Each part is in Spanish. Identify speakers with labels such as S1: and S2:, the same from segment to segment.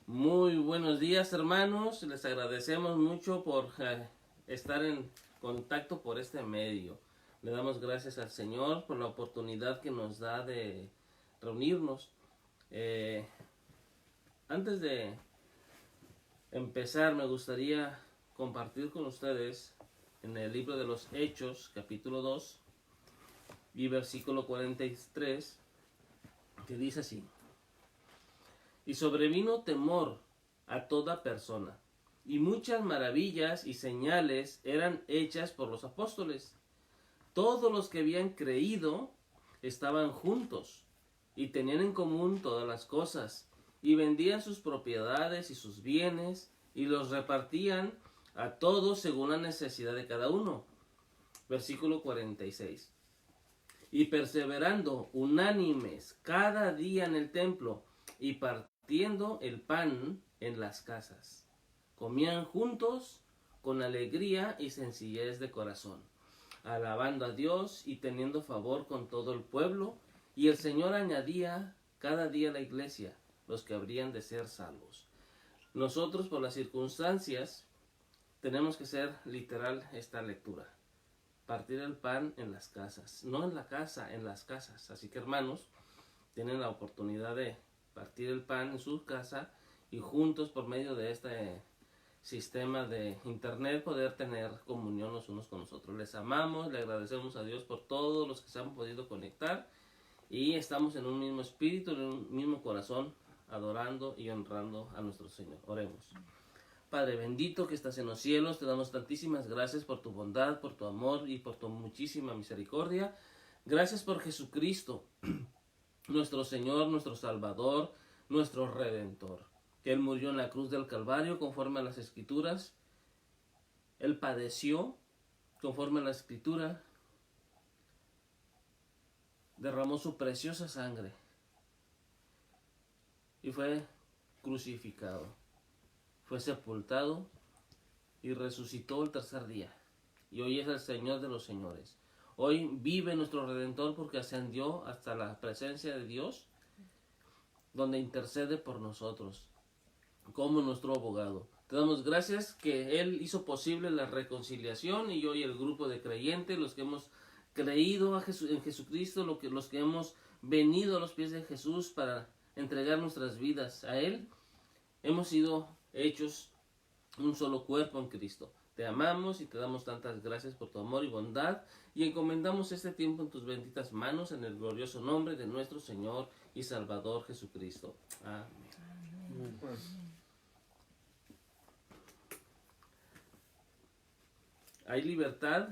S1: Muy buenos días, hermanos. Les agradecemos mucho por estar en contacto por este medio. Le damos gracias al Señor por la oportunidad que nos da de reunirnos. Antes de empezar, me gustaría compartir con ustedes en el libro de los Hechos, capítulo 2 y versículo 43, que dice así: Y sobrevino temor a toda persona, y muchas maravillas y señales eran hechas por los apóstoles. Todos los que habían creído estaban juntos, y tenían en común todas las cosas, y vendían sus propiedades y sus bienes, y los repartían a todos según la necesidad de cada uno. Versículo 46. Y perseverando unánimes cada día en el templo, y partiendo el pan en las casas, comían juntos con alegría y sencillez de corazón, alabando a Dios y teniendo favor con todo el pueblo, y el Señor añadía cada día a la iglesia los que habrían de ser salvos. Nosotros, por las circunstancias, tenemos que ser literal esta lectura: partir el pan en las casas, no en la casa, en las casas. Así que, hermanos, tienen la oportunidad de partir el pan en su casa y juntos, por medio de este sistema de internet, poder tener comunión los unos con los otros. Les amamos, le agradecemos a Dios por todos los que se han podido conectar, y estamos en un mismo espíritu, en un mismo corazón, adorando y honrando a nuestro Señor. Oremos. Padre bendito que estás en los cielos, te damos tantísimas gracias por tu bondad, por tu amor y por tu muchísima misericordia. Gracias por Jesucristo, nuestro Señor, nuestro Salvador, nuestro Redentor, que Él murió en la cruz del Calvario conforme a las Escrituras. Él padeció conforme a la Escritura, derramó su preciosa sangre y fue crucificado, fue sepultado y resucitó el tercer día. Y hoy es el Señor de los señores. Hoy vive nuestro Redentor porque ascendió hasta la presencia de Dios, donde intercede por nosotros como nuestro abogado. Te damos gracias que Él hizo posible la reconciliación, y hoy el grupo de creyentes, los que hemos creído en Jesucristo, los que hemos venido a los pies de Jesús para entregar nuestras vidas a Él, hemos sido hechos un solo cuerpo en Cristo. Te amamos y te damos tantas gracias por tu amor y bondad, y encomendamos este tiempo en tus benditas manos, en el glorioso nombre de nuestro Señor y Salvador Jesucristo. Amén. Hay libertad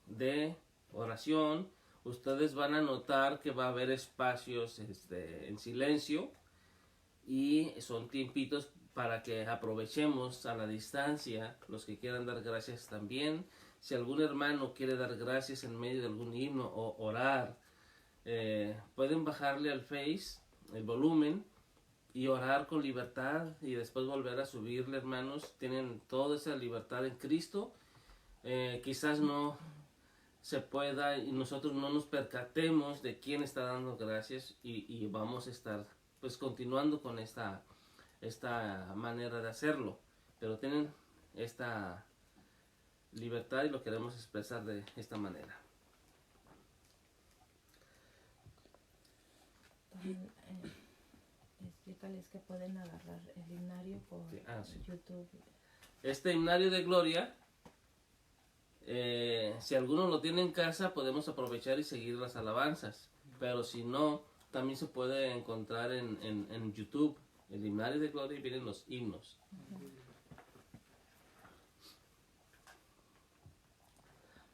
S1: de oración. Ustedes van a notar que va a haber espacios en silencio, y son tiempitos para que aprovechemos a la distancia los que quieran dar gracias también. Si algún hermano quiere dar gracias en medio de algún himno o orar, pueden bajarle al Face el volumen y orar con libertad, y después volver a subirle, hermanos. Tienen toda esa libertad en Cristo. Quizás no se pueda y nosotros no nos percatemos de quién está dando gracias, y vamos a estar pues continuando con esta manera de hacerlo, pero tienen esta libertad y lo queremos expresar de esta manera.
S2: También explícales que pueden agarrar el himnario por
S1: Sí.
S2: YouTube.
S1: Este himnario de gloria, si alguno lo tiene en casa, podemos aprovechar y seguir las alabanzas, pero si no, también se puede encontrar en YouTube el himnario de gloria, y vienen los himnos.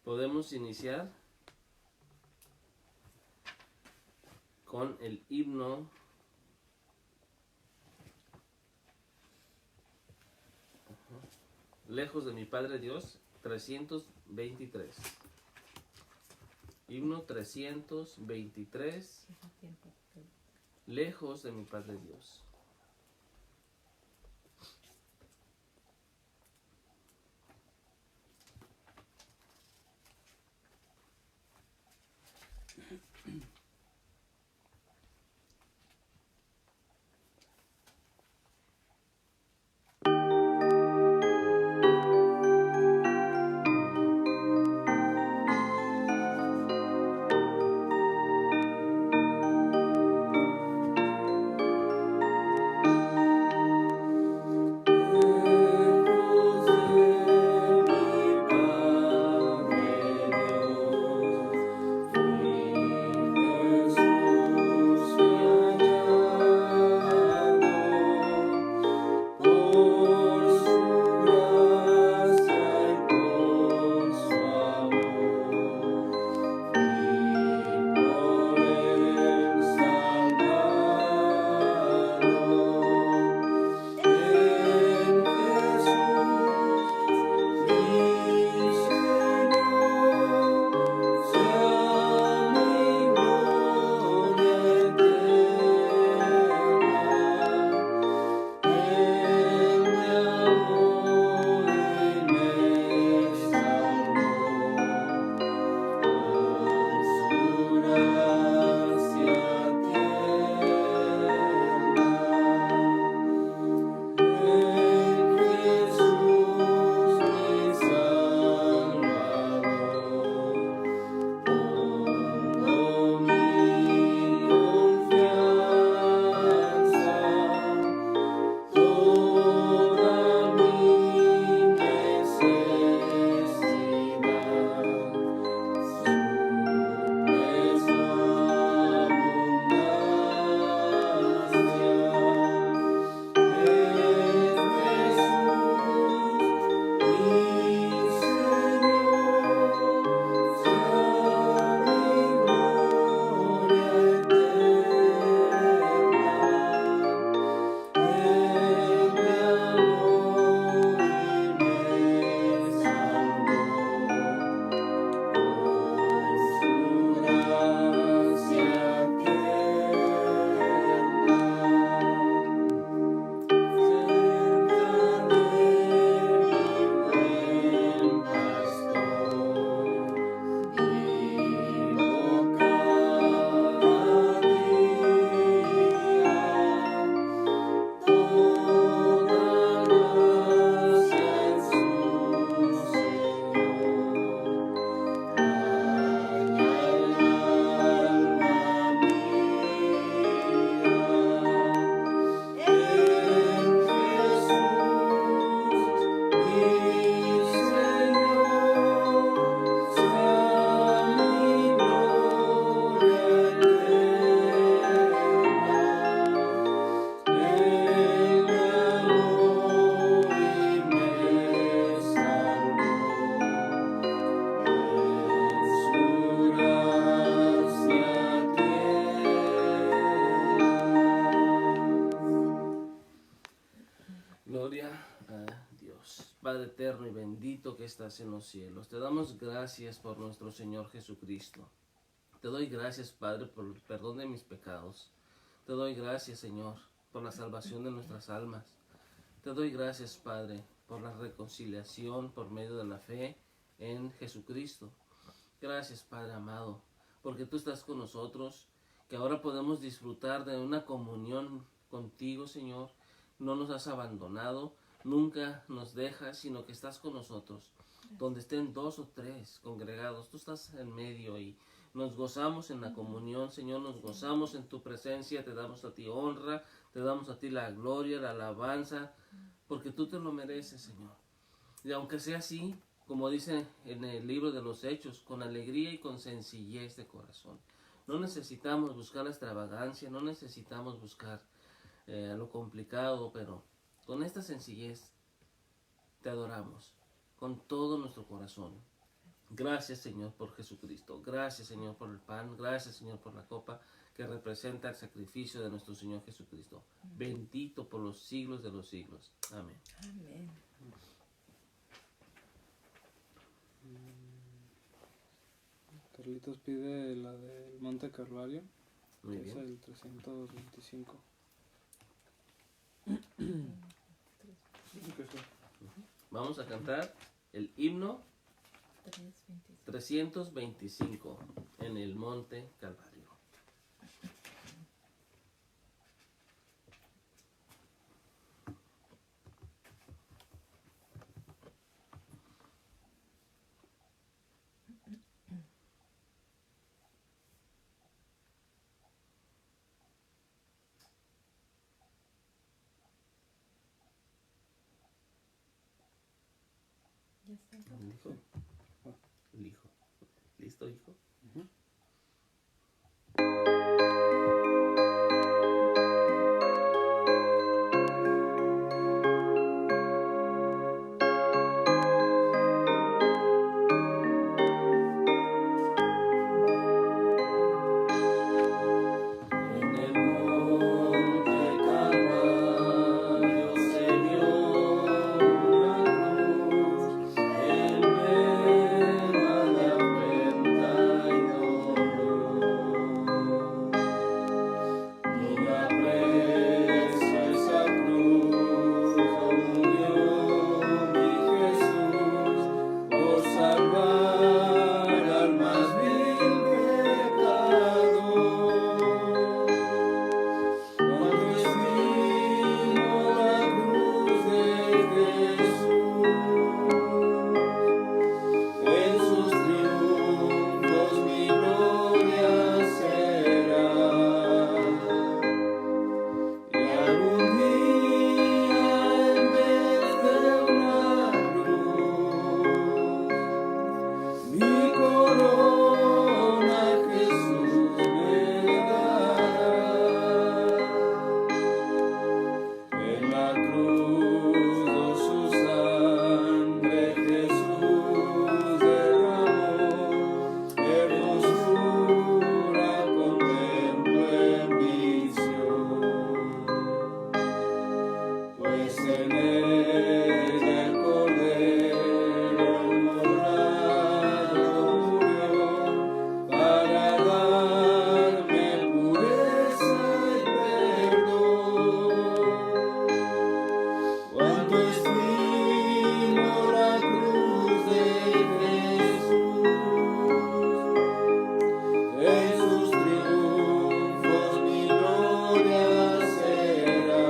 S1: Podemos iniciar con el himno Lejos de mi Padre Dios, 323. Himno 323. Lejos de mi Padre Dios. Gloria a Dios. Padre eterno y bendito que estás en los cielos, te damos gracias por nuestro Señor Jesucristo. Te doy gracias, Padre, por el perdón de mis pecados. Te doy gracias, Señor, por la salvación de nuestras almas. Te doy gracias, Padre, por la reconciliación por medio de la fe en Jesucristo. Gracias, Padre amado, porque tú estás con nosotros, que ahora podemos disfrutar de una comunión contigo, Señor. No nos has abandonado, nunca nos dejas, sino que estás con nosotros. Donde estén 2 o 3 congregados, tú estás en medio y nos gozamos en la comunión, Señor, nos gozamos en tu presencia, te damos a ti honra, te damos a ti la gloria, la alabanza, porque tú te lo mereces, Señor. Y aunque sea así, como dice en el libro de los Hechos, con alegría y con sencillez de corazón. No necesitamos buscar la extravagancia, no necesitamos buscar lo complicado, pero con esta sencillez te adoramos con todo nuestro corazón. Gracias, Señor, por Jesucristo. Gracias, Señor, por el pan. Gracias, Señor, por la copa que representa el sacrificio de nuestro Señor Jesucristo. Bendito por los siglos de los siglos. Amén.
S2: Amén.
S3: Carlitos pide la del Monte Calvario,
S1: Muy
S3: que es
S1: bien.
S3: el 325.
S1: Vamos a cantar el himno
S2: 3:25.
S1: 325 en el Monte Calvario.
S2: Ya está.
S1: ¿El hijo? El hijo. ¿Listo, hijo? En el monte Calvario se dio una cruz, en vena de afrenta y dolor. Y aprecio esa cruz, murió mi Jesús, por salvar al más vil pecador. Cuando estimo la cruz de Jesús, en sus triunfos mi gloria será. Y algún día en vez de una cruz, mi corona Jesús me dará. En la cruz su sangre Jesús derramó, hermosura contemplo en visión. Pues en ella el Cordero inmolado murió, para darme pureza y perdón. Cuánto estimo la cruz de Jesús, en sus triunfos mi gloria será.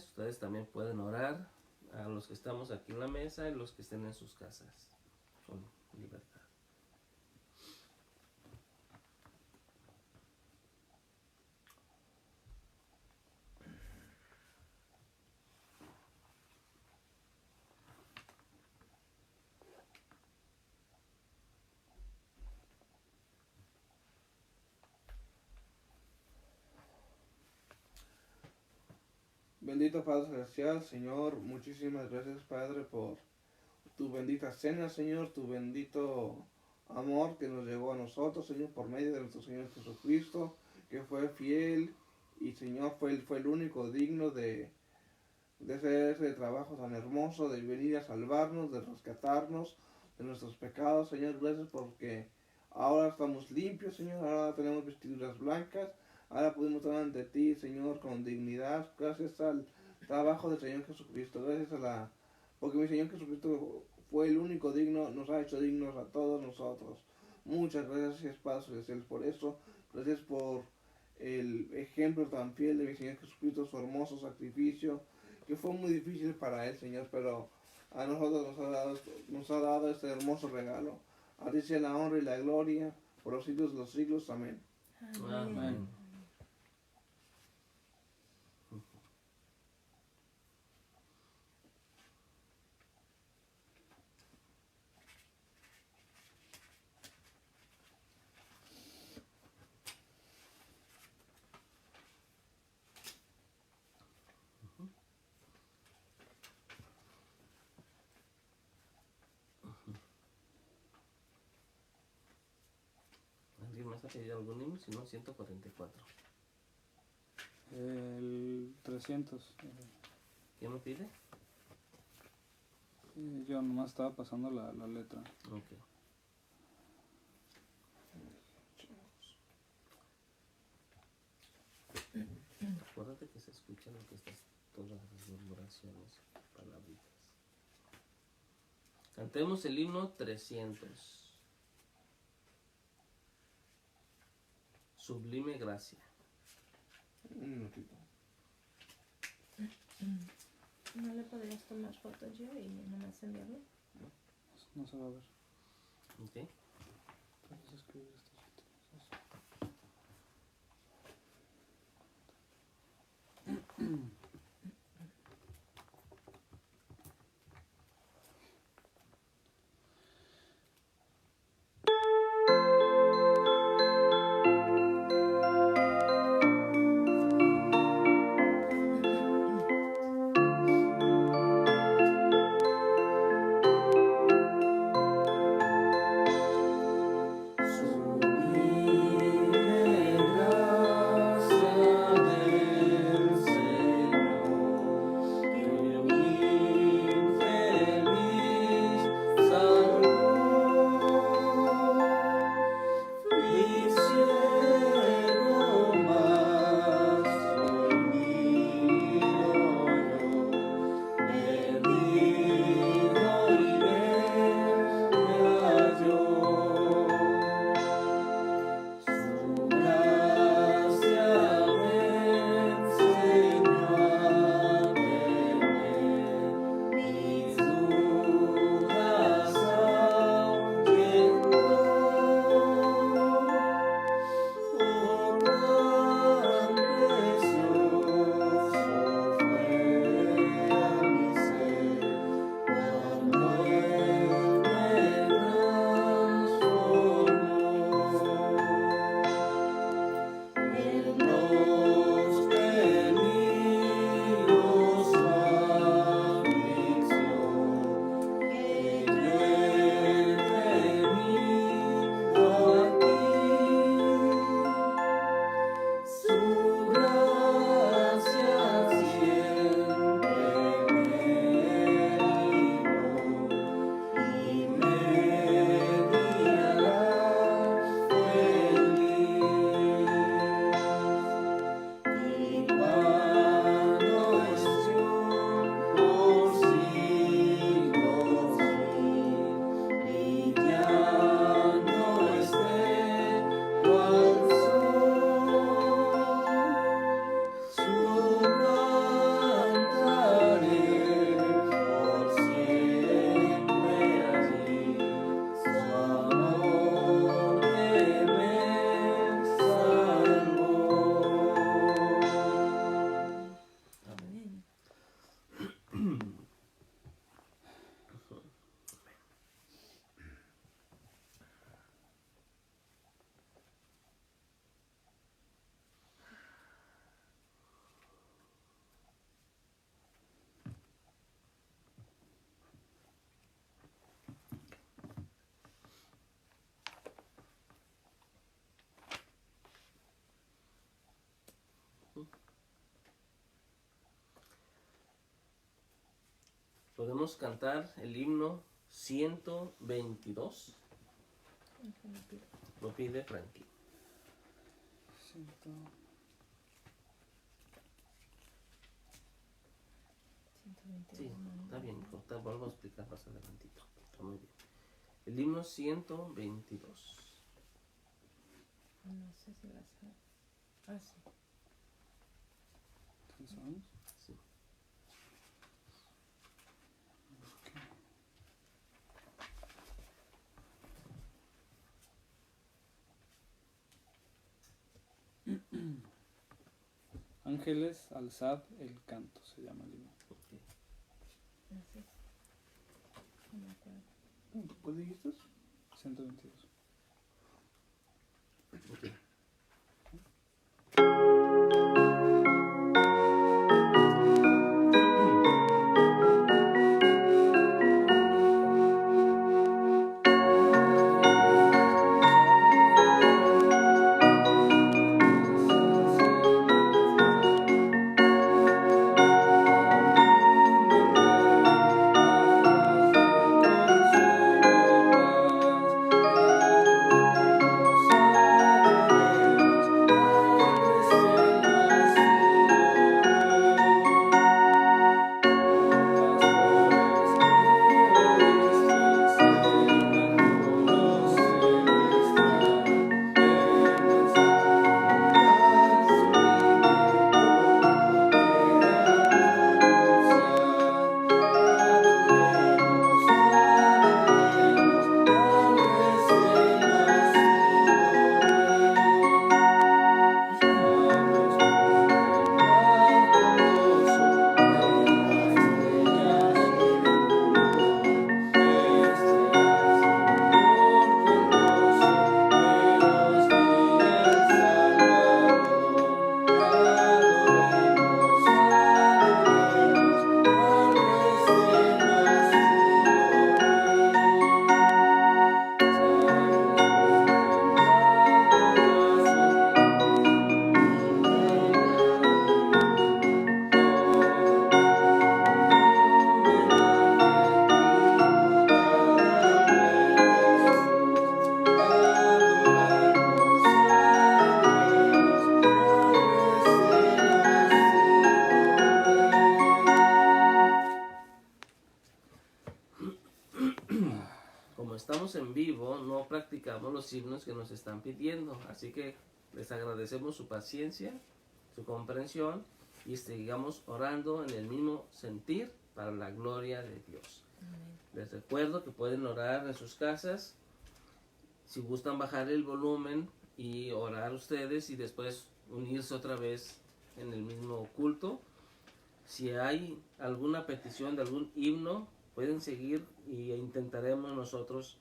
S1: gracias. Ustedes también pueden orar, a los que estamos aquí en la mesa y los que estén en sus casas, con libertad.
S4: Bendito Padre Celestial, Señor, muchísimas gracias, Padre, por tu bendita cena, Señor, tu bendito amor que nos llegó a nosotros, Señor, por medio de nuestro Señor Jesucristo, que fue fiel y, Señor, fue el único digno de hacer ese trabajo tan hermoso, de venir a salvarnos, de rescatarnos de nuestros pecados, Señor. Gracias porque ahora estamos limpios, Señor, ahora tenemos vestiduras blancas, ahora podemos estar ante ti, Señor, con dignidad, gracias al trabajo del Señor Jesucristo, porque mi Señor Jesucristo fue el único digno, nos ha hecho dignos a todos nosotros. Muchas gracias, Padre Celestial, por eso. Gracias por el ejemplo tan fiel de mi Señor Jesucristo, su hermoso sacrificio, que fue muy difícil para Él, Señor, pero a nosotros nos ha dado este hermoso regalo. A ti sea la honra y la gloria por los siglos de los siglos. Amén.
S1: Amén. ¿Alguien más ha pedido algún himno? Si no, 144.
S3: El 300.
S1: ¿Quién lo pide?
S3: Yo nomás estaba pasando la letra.
S1: Ok. Acuérdate que se escucha lo que estás, todas las murmuraciones, palabritas. Cantemos el himno 300. Sublime gracia.
S4: Un minutito.
S2: ¿No le podrías tomar fotos yo y nomás enviarlo?
S3: No se va a ver.
S1: Ok.
S3: Puedes escribir estas letras.
S4: Su
S1: Podemos cantar el himno 122. Lo pide Frankie.
S3: Siento.
S2: 122,
S1: Sí,
S2: ¿no?
S1: está bien, hijo. Te vuelvo a explicar más adelantito. Está muy bien. El himno 122.
S2: No sé si la sabe. Ah, sí.
S3: ¿Qué sabemos?
S1: Sí.
S3: Ángeles, alzad el canto, se llama el himno.
S1: Ok.
S2: Así es. No me acuerdo.
S4: ¿Cuál dijiste?
S3: 122.
S1: Ok. Como estamos en vivo, no practicamos los himnos que nos están pidiendo, así que les agradecemos su paciencia, su comprensión y sigamos orando en el mismo sentir para la gloria de Dios.
S2: Amén.
S1: Les recuerdo que pueden orar en sus casas, si gustan bajar el volumen y orar ustedes y después unirse otra vez en el mismo culto. Si hay alguna petición de algún himno, pueden seguir y intentaremos nosotros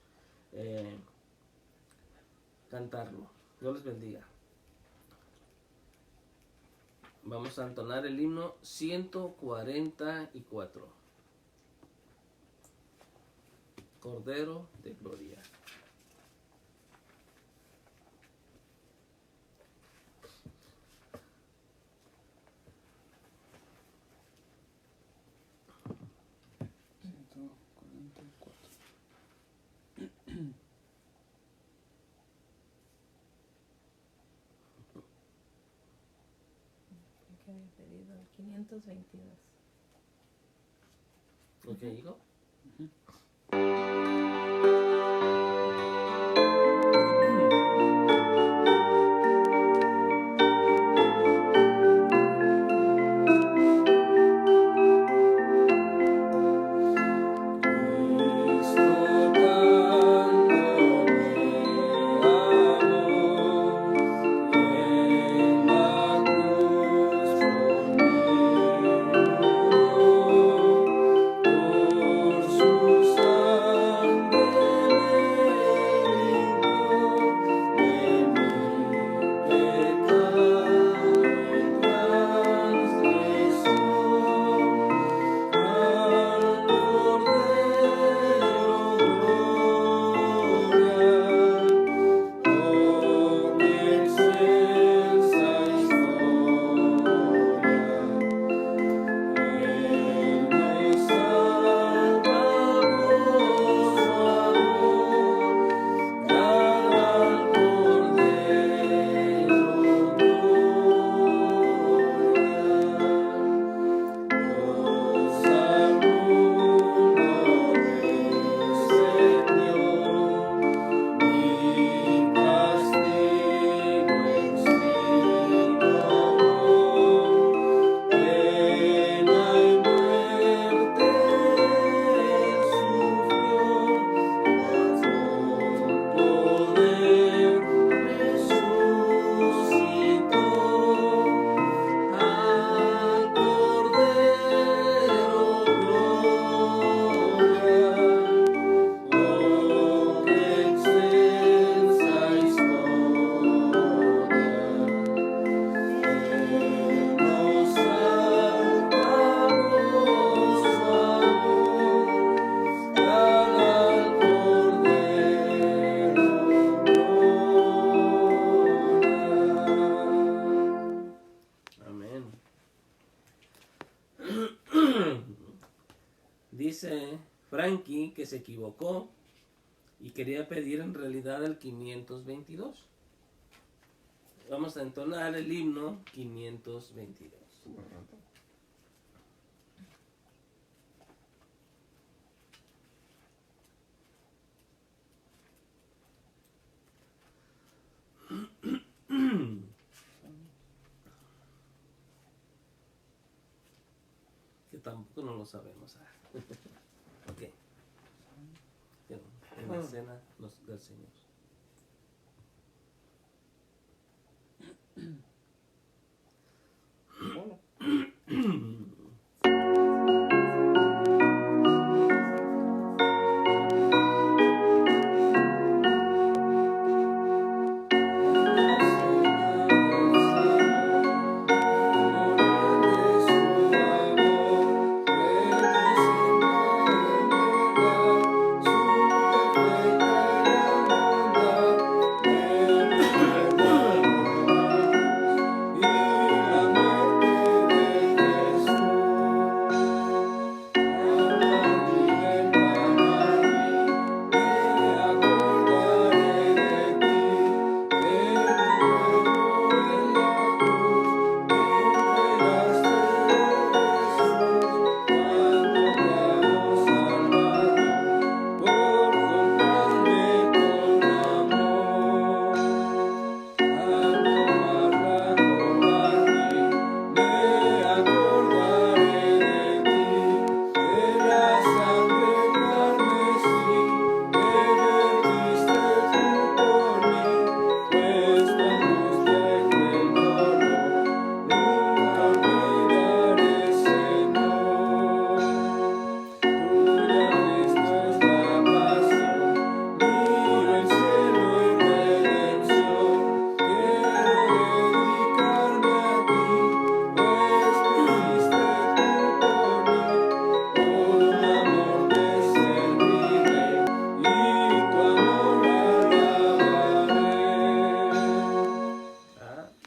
S1: cantarlo. Dios les bendiga. Vamos a entonar el himno 144. Cordero de Gloria.
S2: ¿Qué había pedido? 522.
S1: ¿Ok, hijo?
S3: Amor, en la cruz conmigo.
S1: dice Frankie que se equivocó y quería pedir en realidad el 522. Vamos a entonar el himno 522. Que tampoco no lo sabemos. Ok. En la cena del Señor.
S4: Bueno.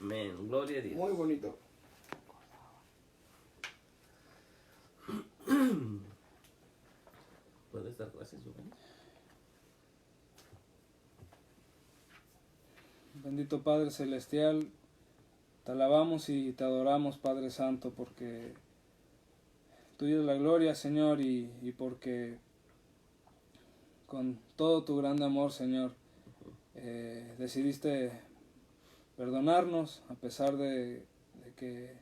S1: Amén. Gloria a Dios.
S4: Muy bonito.
S1: ¿Puedes dar gracias, Giovanni?
S3: Bendito Padre Celestial, te alabamos y te adoramos, Padre Santo, porque tuya es la gloria, Señor, y porque con todo tu grande amor, Señor, decidiste perdonarnos a pesar de que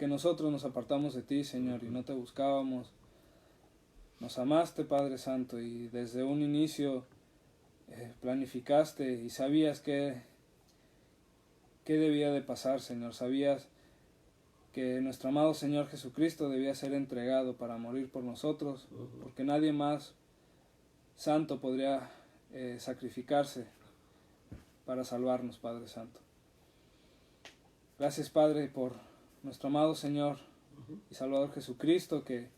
S3: nosotros nos apartamos de ti, Señor, y no te buscábamos. Nos amaste, Padre Santo, y desde un inicio planificaste y sabías qué debía de pasar, Señor. Sabías que nuestro amado Señor Jesucristo debía ser entregado para morir por nosotros, porque nadie más santo podría sacrificarse para salvarnos, Padre Santo. Gracias, Padre, por nuestro amado Señor y Salvador Jesucristo, que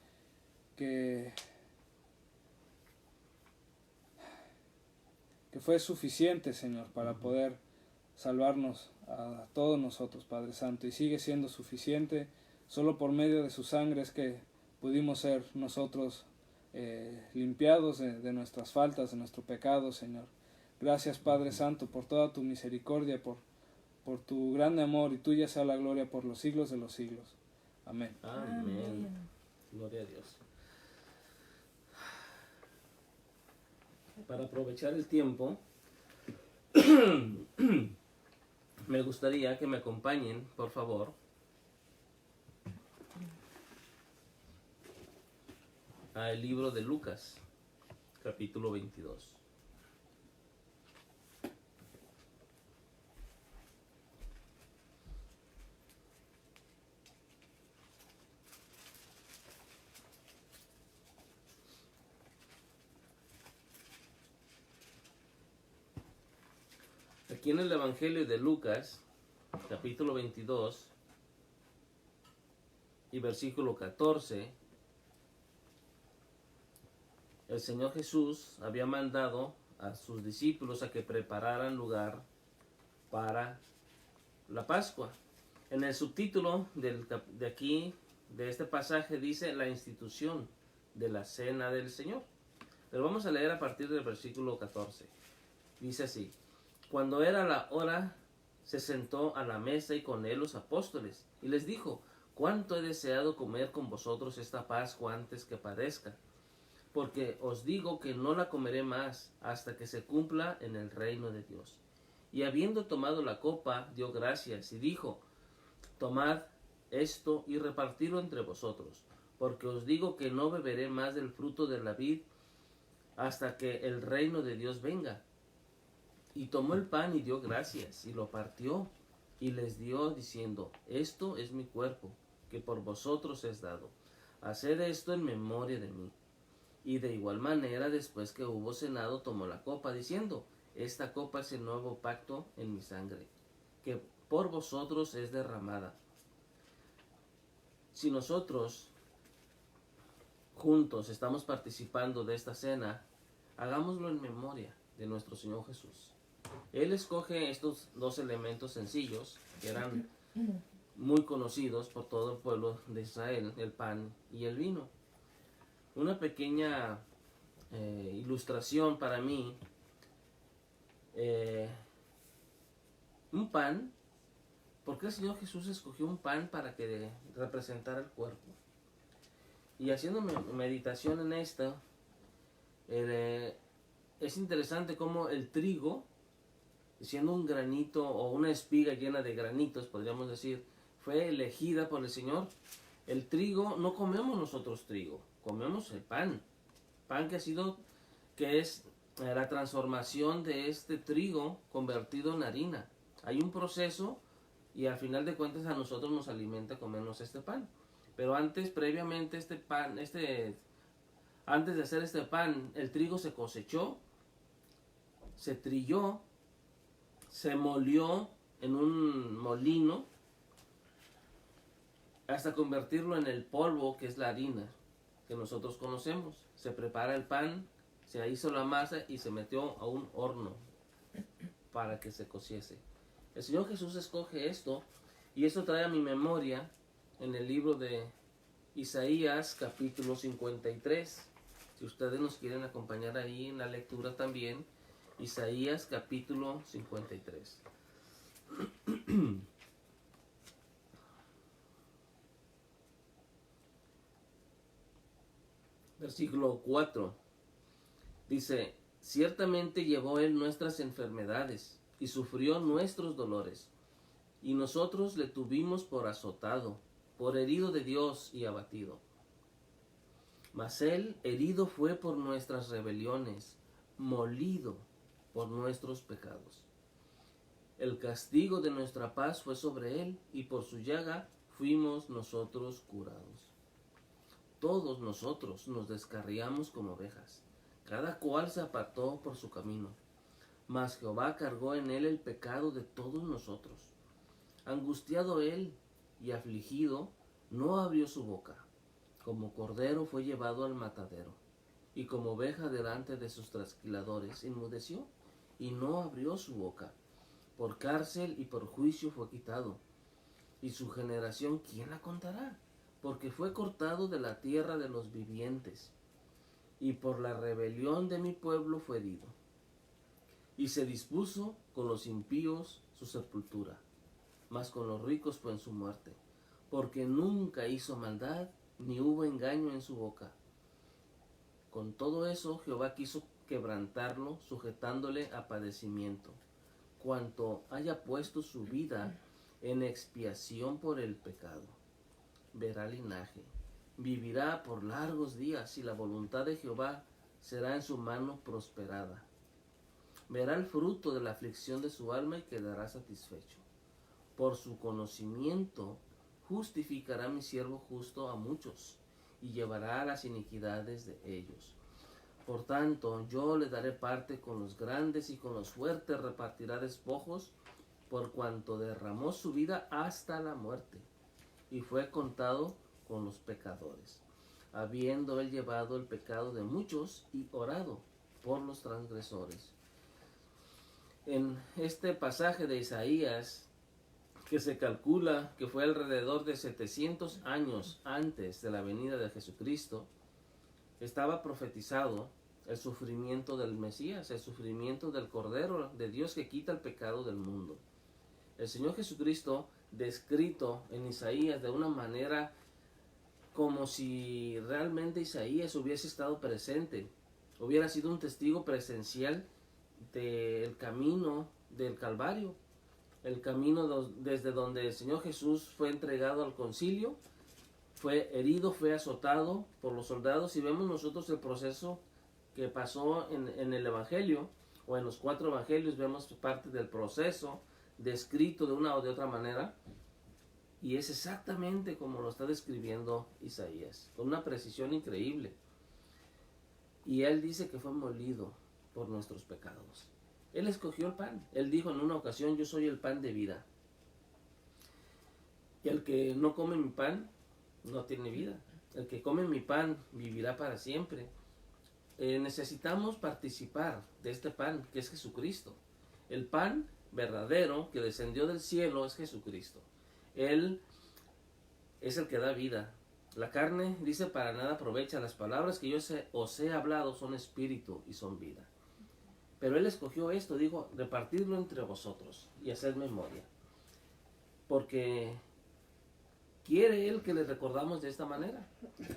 S3: fue suficiente, Señor, para poder salvarnos a todos nosotros, Padre Santo, y sigue siendo suficiente. Solo por medio de su sangre es que pudimos ser nosotros limpiados de nuestras faltas, de nuestro pecado, Señor. Gracias, Padre Santo, por toda tu misericordia, por tu grande amor, y tuya sea la gloria por los siglos de los siglos. Amén.
S1: Amén. Gloria a Dios. Para aprovechar el tiempo, me gustaría que me acompañen, por favor, al libro de Lucas, capítulo 22. Aquí en el Evangelio de Lucas, capítulo 22 y versículo 14, el Señor Jesús había mandado a sus discípulos a que prepararan lugar para la Pascua. En el subtítulo de aquí, de este pasaje dice la institución de la cena del Señor. Pero vamos a leer a partir del versículo 14. Dice así: cuando era la hora, se sentó a la mesa y con él los apóstoles, y les dijo: cuánto he deseado comer con vosotros esta Pascua antes que padezca, porque os digo que no la comeré más hasta que se cumpla en el reino de Dios. Y habiendo tomado la copa, dio gracias y dijo: tomad esto y repartidlo entre vosotros, porque os digo que no beberé más del fruto de la vid hasta que el reino de Dios venga. Y tomó el pan y dio gracias, y lo partió, y les dio, diciendo: esto es mi cuerpo, que por vosotros es dado. Haced esto en memoria de mí. Y de igual manera, después que hubo cenado, tomó la copa, diciendo: esta copa es el nuevo pacto en mi sangre, que por vosotros es derramada. Si nosotros juntos estamos participando de esta cena, hagámoslo en memoria de nuestro Señor Jesús. Él escoge estos dos elementos sencillos que eran muy conocidos por todo el pueblo de Israel: el pan y el vino. Una pequeña ilustración para mí: un pan. ¿Por qué el Señor Jesús escogió un pan para que representara el cuerpo? Y haciendo meditación en esto, es interesante cómo el trigo, siendo un granito o una espiga llena de granitos, podríamos decir, fue elegida por el Señor. El trigo, no comemos nosotros trigo, comemos el pan que es la transformación de este trigo convertido en harina. Hay un proceso y al final de cuentas a nosotros nos alimenta comernos este pan. Pero previamente antes de hacer este pan, el trigo se cosechó, se trilló, se molió en un molino hasta convertirlo en el polvo que es la harina que nosotros conocemos. Se prepara el pan, se hizo la masa y se metió a un horno para que se cociese. El Señor Jesús escoge esto, y esto trae a mi memoria en el libro de Isaías capítulo 53. Si ustedes nos quieren acompañar ahí en la lectura también, Isaías capítulo 53. Versículo 4. Dice: ciertamente llevó él nuestras enfermedades y sufrió nuestros dolores, y nosotros le tuvimos por azotado, por herido de Dios y abatido. Mas él herido fue por nuestras rebeliones, molido por nuestros pecados. El castigo de nuestra paz fue sobre él, y por su llaga fuimos nosotros curados. Todos nosotros nos descarriamos como ovejas, cada cual se apartó por su camino, mas Jehová cargó en él el pecado de todos nosotros. Angustiado él y afligido, no abrió su boca. Como cordero fue llevado al matadero, y como oveja delante de sus trasquiladores enmudeció, y no abrió su boca. Por cárcel y por juicio fue quitado. Y su generación, ¿quién la contará? Porque fue cortado de la tierra de los vivientes, y por la rebelión de mi pueblo fue herido. Y se dispuso con los impíos su sepultura, mas con los ricos fue en su muerte, porque nunca hizo maldad, ni hubo engaño en su boca. Con todo eso Jehová quiso quebrantarlo, sujetándole a padecimiento. Cuanto haya puesto su vida en expiación por el pecado, verá linaje, vivirá por largos días, y la voluntad de Jehová será en su mano prosperada. Verá el fruto de la aflicción de su alma y quedará satisfecho. Por su conocimiento justificará mi siervo justo a muchos, y llevará las iniquidades de ellos. Por tanto, yo le daré parte con los grandes, y con los fuertes repartirá despojos, por cuanto derramó su vida hasta la muerte, y fue contado con los pecadores, habiendo él llevado el pecado de muchos y orado por los transgresores. En este pasaje de Isaías que se calcula que fue alrededor de 700 años antes de la venida de Jesucristo, estaba profetizado el sufrimiento del Mesías, el sufrimiento del Cordero de Dios que quita el pecado del mundo. El Señor Jesucristo, descrito en Isaías de una manera como si realmente Isaías hubiese estado presente, hubiera sido un testigo presencial del camino del Calvario, el camino desde donde el Señor Jesús fue entregado al concilio, fue herido, fue azotado por los soldados, y vemos nosotros el proceso que pasó en el Evangelio, o en los 4 Evangelios, vemos parte del proceso descrito de una o de otra manera, y es exactamente como lo está describiendo Isaías, con una precisión increíble. Y él dice que fue molido por nuestros pecados. Él escogió el pan. Él dijo en una ocasión: yo soy el pan de vida. Y el que no come mi pan no tiene vida. El que come mi pan vivirá para siempre. Necesitamos participar de este pan que es Jesucristo. El pan verdadero que descendió del cielo es Jesucristo. Él es el que da vida. La carne, dice, para nada aprovecha. Las palabras que yo os he hablado son espíritu y son vida. Pero Él escogió esto, dijo: repartirlo entre vosotros y hacer memoria. Porque quiere Él que le recordamos de esta manera,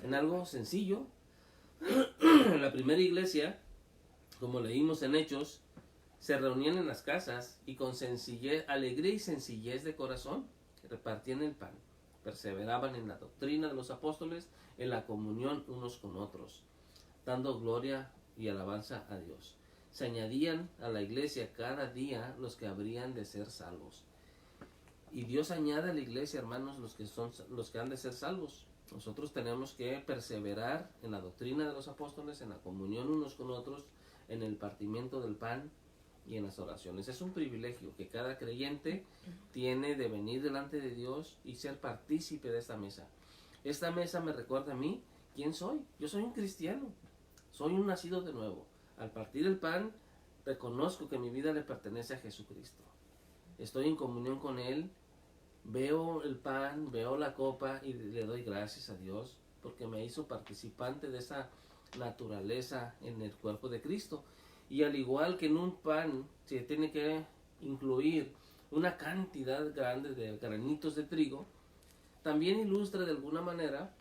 S1: en algo sencillo. En la primera iglesia, como leímos en Hechos, se reunían en las casas y con sencillez, alegría y sencillez de corazón repartían el pan. Perseveraban en la doctrina de los apóstoles, en la comunión unos con otros, dando gloria y alabanza a Dios. Se añadían a la iglesia cada día los que habrían de ser salvos. Y Dios añade a la iglesia, hermanos, los que han de ser salvos. Nosotros tenemos que perseverar en la doctrina de los apóstoles, en la comunión unos con otros, en el partimiento del pan y en las oraciones. Es un privilegio que cada creyente tiene de venir delante de Dios y ser partícipe de esta mesa. Esta mesa me recuerda a mí quién soy. Yo soy un cristiano, soy un nacido de nuevo. Al partir el pan, reconozco que mi vida le pertenece a Jesucristo. Estoy en comunión con Él, veo el pan, veo la copa y le doy gracias a Dios porque me hizo participante de esa naturaleza en el cuerpo de Cristo. Y al igual que en un pan se tiene que incluir una cantidad grande de granitos de trigo, también ilustra de alguna manera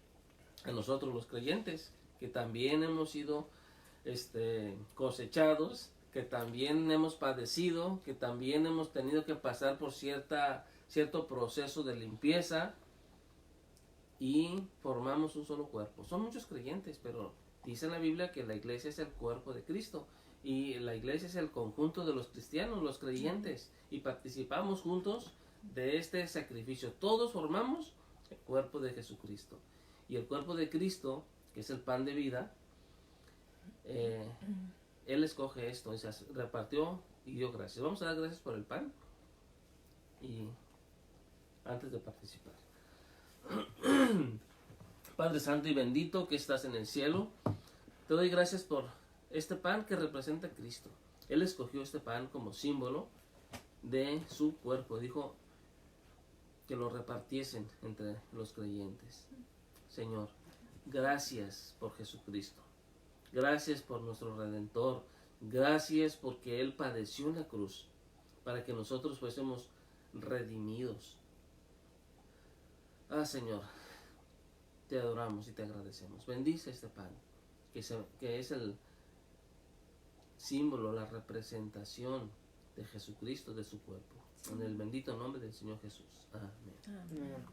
S1: a nosotros los creyentes, que también hemos sido cosechados, que también hemos padecido, que también hemos tenido que pasar por cierto proceso de limpieza y formamos un solo cuerpo. Son muchos creyentes, pero dice en la Biblia que la iglesia es el cuerpo de Cristo y la iglesia es el conjunto de los cristianos, los creyentes, y participamos juntos de este sacrificio. Todos formamos el cuerpo de Jesucristo, y el cuerpo de Cristo, que es el pan de vida, Él escoge esto y se repartió y dio gracias. Vamos a dar gracias por el pan y antes de participar. Padre santo y bendito que estás en el cielo, te doy gracias por este pan que representa a Cristo. Él escogió este pan como símbolo de su cuerpo. Dijo que lo repartiesen entre los creyentes. Señor, gracias por Jesucristo. Gracias por nuestro Redentor. Gracias porque Él padeció en la cruz para que nosotros fuésemos redimidos. Señor, te adoramos y te agradecemos. Bendice este pan, que es el símbolo, la representación de Jesucristo, de su cuerpo. En el bendito nombre del Señor Jesús. Amén.
S2: Amén.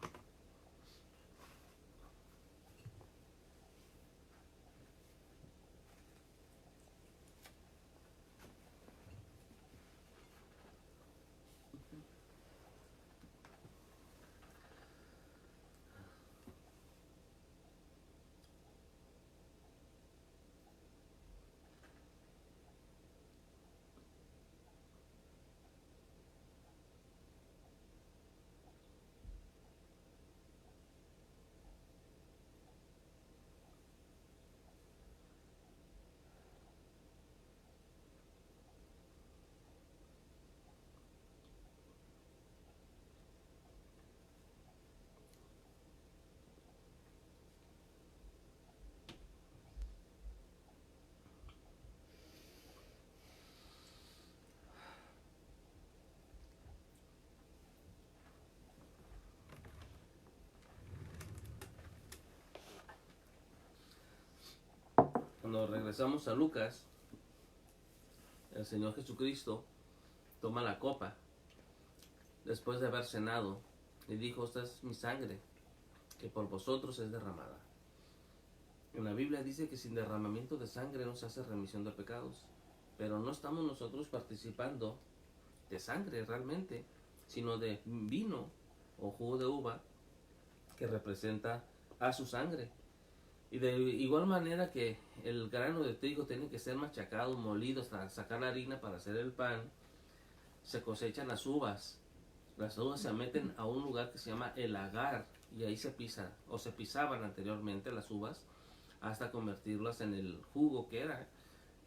S1: Cuando regresamos a Lucas, el Señor Jesucristo toma la copa después de haber cenado y dijo: esta es mi sangre que por vosotros es derramada. En la Biblia dice que sin derramamiento de sangre no se hace remisión de pecados, pero no estamos nosotros participando de sangre realmente, sino de vino o jugo de uva que representa a su sangre. Y de igual manera que el grano de trigo tiene que ser machacado, molido hasta sacar la harina para hacer el pan, se cosechan las uvas. Las uvas se meten a un lugar que se llama el lagar, y ahí se pisa, o se pisaban anteriormente las uvas, hasta convertirlas en el jugo que era.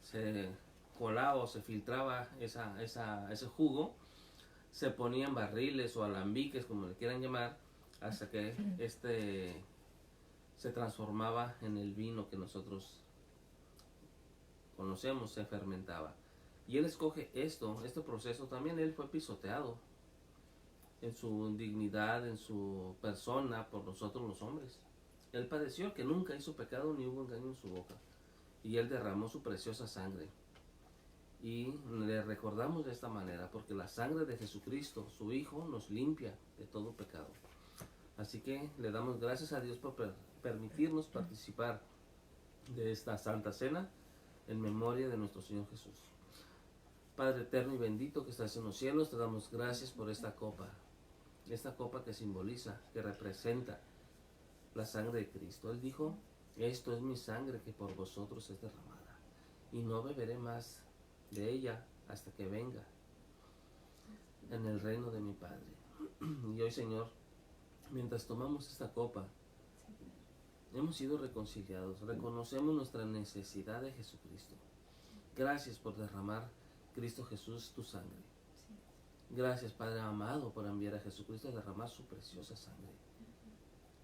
S1: Se colaba o se filtraba ese jugo, se ponían barriles o alambiques, como le quieran llamar, hasta que se transformaba en el vino que nosotros conocemos, se fermentaba. Y él escoge este proceso también. Él fue pisoteado en su dignidad, en su persona, por nosotros los hombres. Él padeció, que nunca hizo pecado ni hubo engaño en su boca, y él derramó su preciosa sangre. Y le recordamos de esta manera, porque la sangre de Jesucristo, su Hijo, nos limpia de todo pecado. Así que le damos gracias a Dios por permitirnos participar de esta Santa Cena en memoria de nuestro Señor Jesús. Padre eterno y bendito que estás en los cielos, te damos gracias por esta copa que simboliza, que representa la sangre de Cristo. Él dijo: esto es mi sangre que por vosotros es derramada, y no beberé más de ella hasta que venga en el reino de mi Padre. Y hoy, Señor, mientras tomamos esta copa, hemos sido reconciliados, reconocemos nuestra necesidad de Jesucristo. Gracias por derramar, Cristo Jesús, tu sangre. Gracias, Padre amado, por enviar a Jesucristo a derramar su preciosa sangre,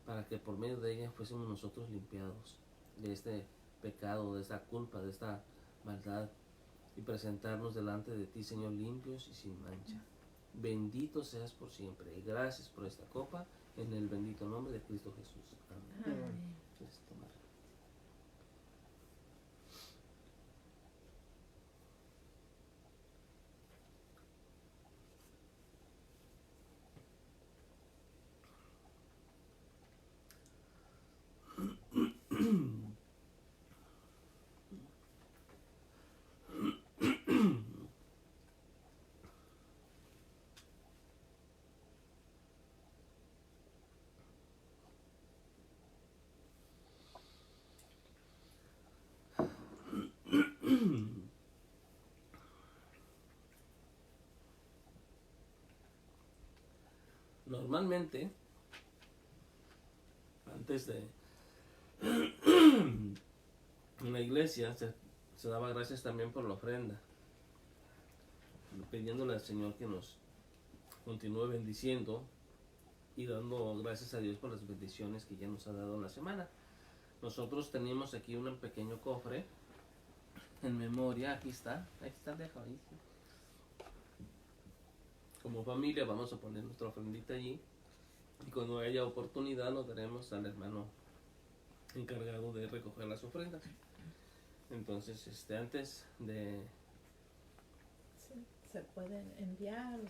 S1: para que por medio de ella fuésemos nosotros limpiados de este pecado, de esta culpa, de esta maldad, y presentarnos delante de ti, Señor, limpios y sin mancha. Bendito seas por siempre, y gracias por esta copa, en el bendito nombre de Cristo Jesús. Amén.
S2: Amén.
S1: Puedes tomar. Normalmente, antes de en la iglesia se daba gracias también por la ofrenda, pidiéndole al Señor que nos continúe bendiciendo y dando gracias a Dios por las bendiciones que ya nos ha dado en la semana. Nosotros tenemos aquí un pequeño cofre en memoria. Aquí está, dejadísimo. Como familia vamos a poner nuestra ofrendita allí, y cuando haya oportunidad lo daremos al hermano encargado de recoger las ofrendas. Entonces, antes de...
S2: ¿Se pueden enviar o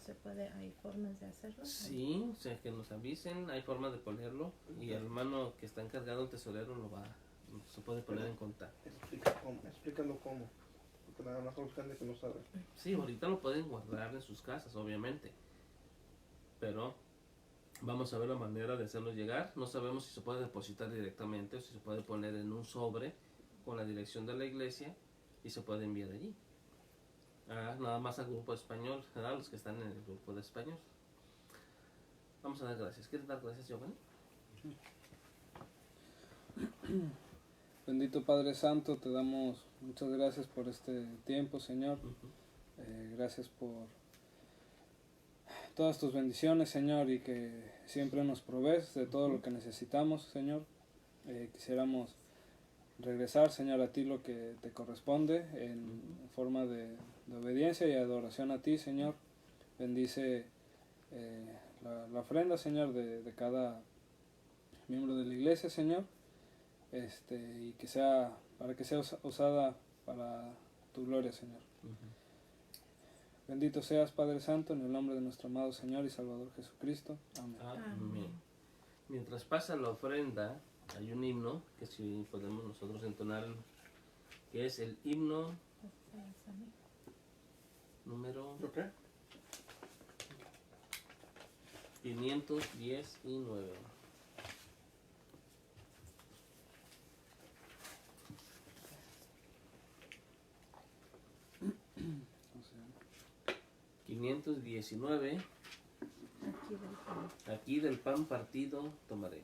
S2: hay formas de hacerlo?
S1: Sí, o sea, que nos avisen, hay forma de ponerlo, y el hermano que está encargado, el tesorero, se puede poner en contacto.
S4: Explícalo cómo, porque nada más hay gente que no sabe.
S1: Sí, ahorita lo pueden guardar en sus casas, obviamente, pero vamos a ver la manera de hacerlo llegar. No sabemos si se puede depositar directamente o si se puede poner en un sobre con la dirección de la iglesia y se puede enviar allí. Nada más al grupo español, ¿verdad? Los que están en el grupo de español. Vamos a dar gracias. ¿Quieres dar gracias, Giovanni?
S3: Bendito Padre Santo, te damos muchas gracias por este tiempo, Señor. Gracias por todas tus bendiciones, Señor, y que siempre nos provees de todo lo que necesitamos, Señor. Quisiéramos regresar, Señor, a ti lo que te corresponde en forma de obediencia y adoración a ti, Señor. Bendice la ofrenda, Señor, de cada miembro de la iglesia, Señor. y que sea, para que sea usada para tu gloria, Señor. Bendito seas, Padre Santo, en el nombre de nuestro amado Señor y Salvador Jesucristo. Amén.
S1: Amén. Mientras pasa la ofrenda, hay un himno que si podemos nosotros entonar, que es el himno número
S4: ¿Ok?
S1: 519.
S2: Aquí del pan.
S1: Aquí del pan partido tomaré.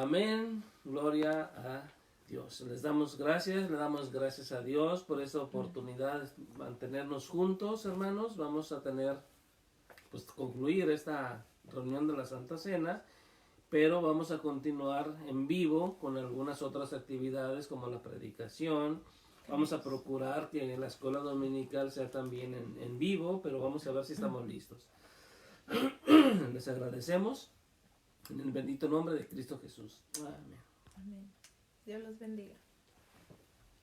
S1: Amén, gloria a Dios. Les damos gracias, le damos gracias a Dios por esta oportunidad de mantenernos juntos, hermanos. Vamos a tener, pues, concluir esta reunión de la Santa Cena, pero vamos a continuar en vivo con algunas otras actividades como la predicación. Vamos a procurar que la escuela dominical sea también en vivo, pero vamos a ver si estamos listos. Les agradecemos. En el bendito nombre de Cristo Jesús. Amén.
S2: Amén. Dios los bendiga.